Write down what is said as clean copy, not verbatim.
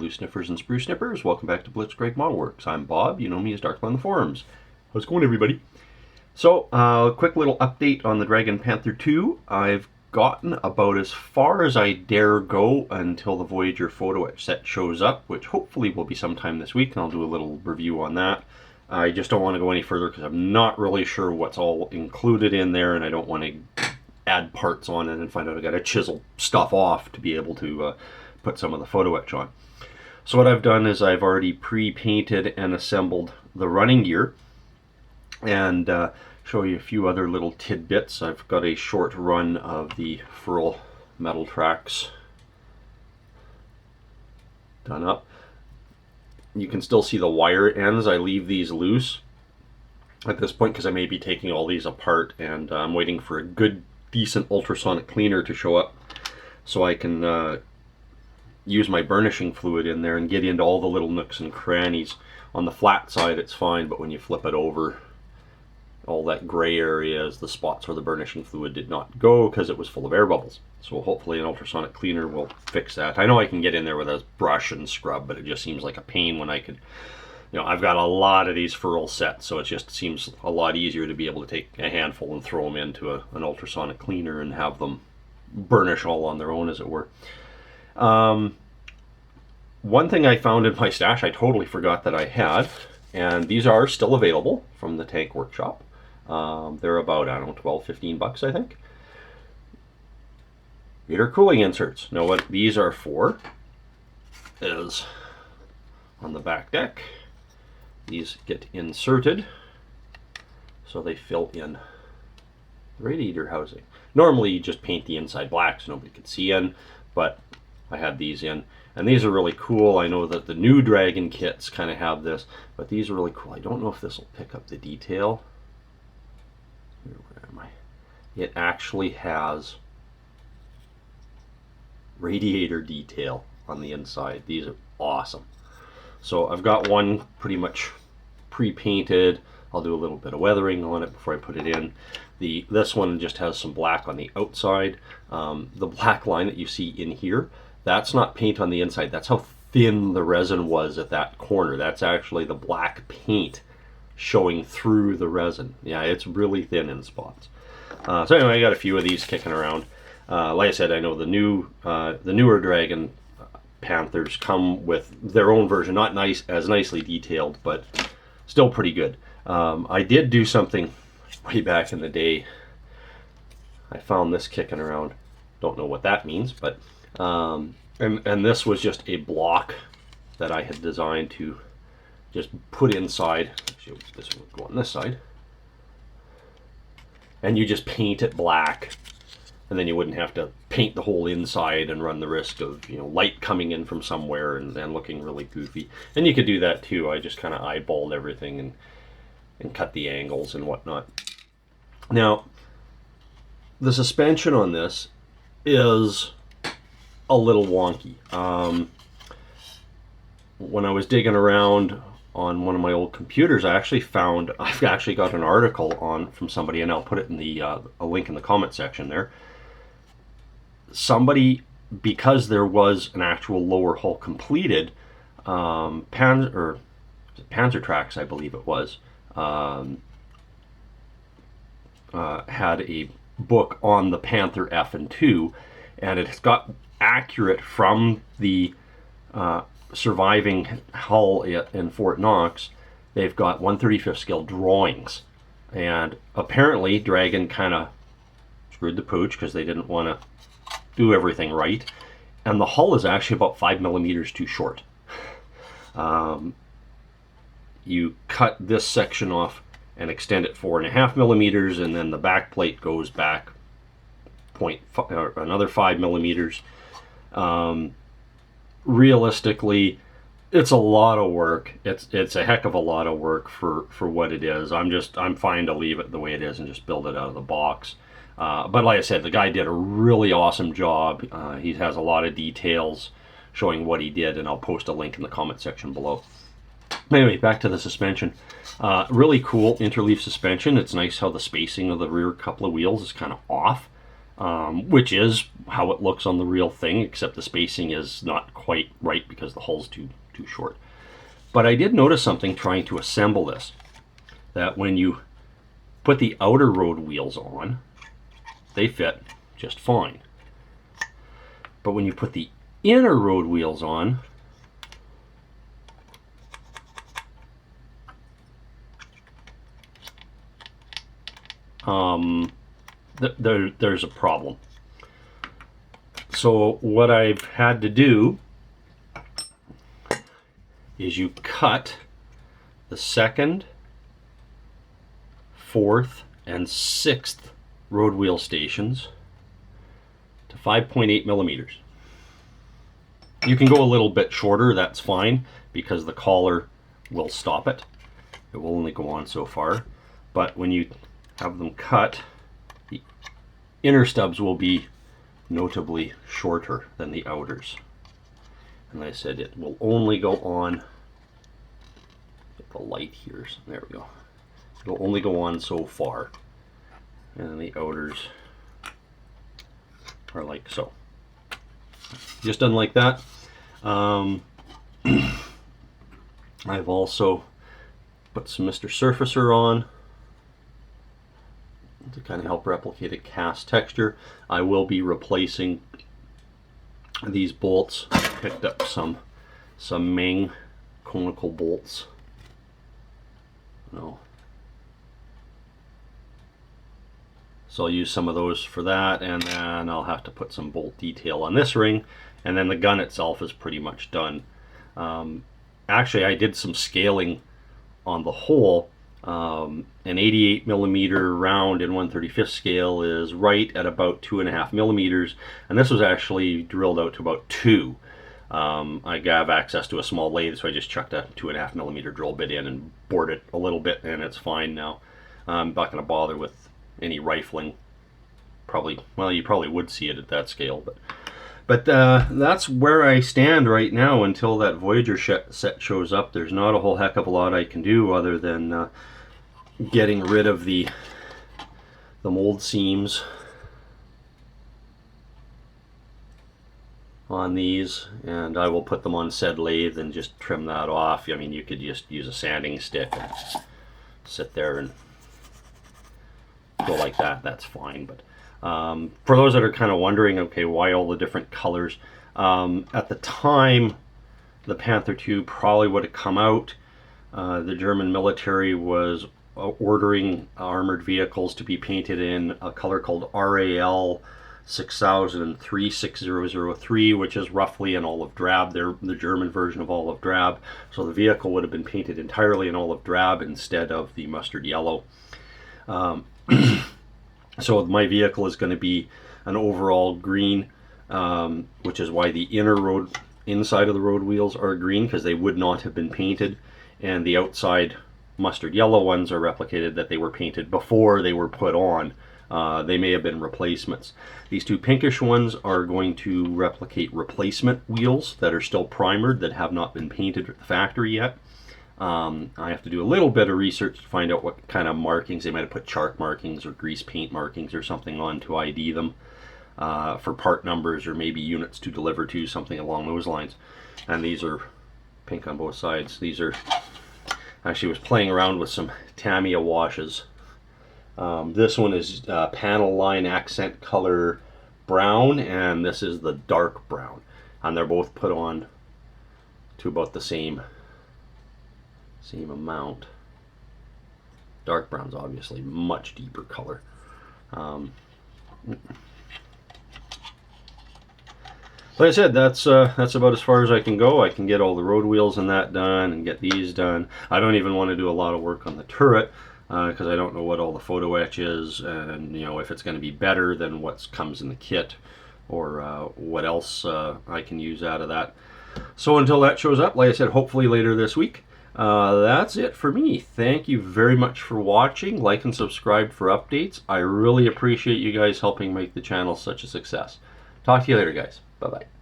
Blue Sniffers and Spruce Snippers. Welcome back to Blitzcrank Model Works. I'm Bob. You know me as Darkman on the forums. How's it going, everybody? So, quick little update on the Dragon Panther II. I've gotten about as far as I dare go until the Voyager photo etch set shows up, which hopefully will be sometime this week, and I'll do a little review on that. I just don't want to go any further because I'm not really sure what's all included in there, and I don't want to add parts on it and find out I got to chisel stuff off to be able to put some of the photo etch on. So what I've done is I've already pre-painted and assembled the running gear, and show you a few other little tidbits. I've got a short run of the furl metal tracks done up. You can still see the wire ends. I leave these loose at this point because I may be taking all these apart, and I'm waiting for a good decent ultrasonic cleaner to show up so I can use my burnishing fluid in there and get into all the little nooks and crannies. On the flat side it's fine, but when you flip it over, all that gray area is the spots where the burnishing fluid did not go because it was full of air bubbles. So hopefully an ultrasonic cleaner will fix that. I know I can get in there with a brush and scrub, but it just seems like a pain when I could, you know, I've got a lot of these furl sets, so it just seems a lot easier to be able to take a handful and throw them into an ultrasonic cleaner and have them burnish all on their own, as it were. One thing I found in my stash I totally forgot that I had, and these are still available from the Tank Workshop. They're about, I don't know, $12-15 I think. Reader cooling inserts. Now what these are for is on the back deck. These get inserted so they fill in the radiator housing. Normally you just paint the inside black so nobody could see in, but I had these in, and these are really cool. I know that the new Dragon kits kind of have this, but these are really cool. I don't know if this will pick up the detail. Where am I? It actually has radiator detail on the inside. These are awesome. So I've got one pretty much pre-painted. I'll do a little bit of weathering on it before I put it in. This one just has some black on the outside. The black line that you see in here, that's not paint on the inside. That's how thin the resin was at that corner. That's actually the black paint showing through the resin. Yeah, it's really thin in spots. So anyway, I got a few of these kicking around. Like I said, I know the newer Dragon Panthers come with their own version, not as nicely detailed, but still pretty good. I did do something way back in the day. I found this kicking around. Don't know what that means, but and this was just a block that I had designed to just put inside. Actually, this one would go on this side, and you just paint it black, and then you wouldn't have to paint the whole inside and run the risk of, you know, light coming in from somewhere and then looking really goofy. And you could do that too. I just kind of eyeballed everything and cut the angles and whatnot. Now, the suspension on this is a little wonky. When I was digging around on one of my old computers, I've actually got an article from somebody, and I'll put it in a link in the comment section there. Somebody, because there was an actual lower hull completed, Panzer Tracks, I believe it was, had a book on the Panther F and II, and it's got accurate from the surviving hull in Fort Knox. They've got 1/35 scale drawings, and apparently Dragon kind of screwed the pooch because they didn't want to do everything right, and the hull is actually about 5 millimeters too short. You cut this section off and extend it 4.5 millimeters, and then the back plate goes back another 5 millimeters. Realistically, it's a lot of work. It's a heck of a lot of work for what it is. I'm fine to leave it the way it is and just build it out of the box. But like I said, the guy did a really awesome job. He has a lot of details showing what he did, and I'll post a link in the comment section below. Anyway, back to the suspension. Really cool interleaf suspension. It's nice how the spacing of the rear couple of wheels is kind of off. which is how it looks on the real thing, except the spacing is not quite right because the hull's too short. But I did notice something trying to assemble this, that when you put the outer road wheels on, they fit just fine. But when you put the inner road wheels on, there's a problem. So what I've had to do is you cut the 2nd, 4th, and 6th road wheel stations to 5.8 millimeters. You can go a little bit shorter, that's fine, because the collar will stop it. It will only go on so far. But when you have them cut, the inner stubs will be notably shorter than the outers. And like I said, it will only go on, get the light here, so there we go. It'll only go on so far. And the outers are like so. Just done like that. I've also put some Mr. Surfacer on to kind of help replicate a cast texture. I will be replacing these bolts. I picked up some Ming conical bolts. No. So I'll use some of those for that, and then I'll have to put some bolt detail on this ring, and then the gun itself is pretty much done. Actually, I did some scaling on the hole. An 88 millimeter round in 1/35 scale is right at about 2.5 millimeters, and this was actually drilled out to about 2. I have access to a small lathe, so I just chucked a 2.5 millimeter drill bit in and bored it a little bit, and it's fine now. I'm not going to bother with any rifling. Probably, well, you probably would see it at that scale, but that's where I stand right now until that Voyager set shows up. There's not a whole heck of a lot I can do other than getting rid of the mold seams on these, and I will put them on said lathe and just trim that off. I mean, you could just use a sanding stick and sit there and go like that, that's fine. But for those that are kind of wondering, okay, why all the different colors, at the time the Panther II probably would have come out, the German military was ordering armored vehicles to be painted in a color called RAL 6003 6003, which is roughly an olive drab. They're the German version of olive drab, so the vehicle would have been painted entirely in olive drab instead of the mustard yellow. So my vehicle is going to be an overall green, which is why the inside of the road wheels are green, because they would not have been painted, and the outside mustard yellow ones are replicated that they were painted before they were put on. They may have been replacements. These two pinkish ones are going to replicate replacement wheels that are still primered, that have not been painted at the factory yet. I have to do a little bit of research to find out what kind of markings. They might have put chalk markings or grease paint markings or something on to ID them for part numbers, or maybe units to deliver to, something along those lines. And these are pink on both sides. These are, actually was playing around with some Tamiya washes. This one is panel line accent color brown, and this is the dark brown, and they're both put on to about the same amount. Dark brown's obviously much deeper color. Like I said, that's about as far as I can go. I can get all the road wheels and that done, and get these done. I don't even want to do a lot of work on the turret, because I don't know what all the photo etch is, and you know, if it's going to be better than what comes in the kit, or what else I can use out of that. So until that shows up, like I said, hopefully later this week. That's it for me. Thank you very much for watching. Like and subscribe for updates. I really appreciate you guys helping make the channel such a success. Talk to you later, guys. Bye-bye.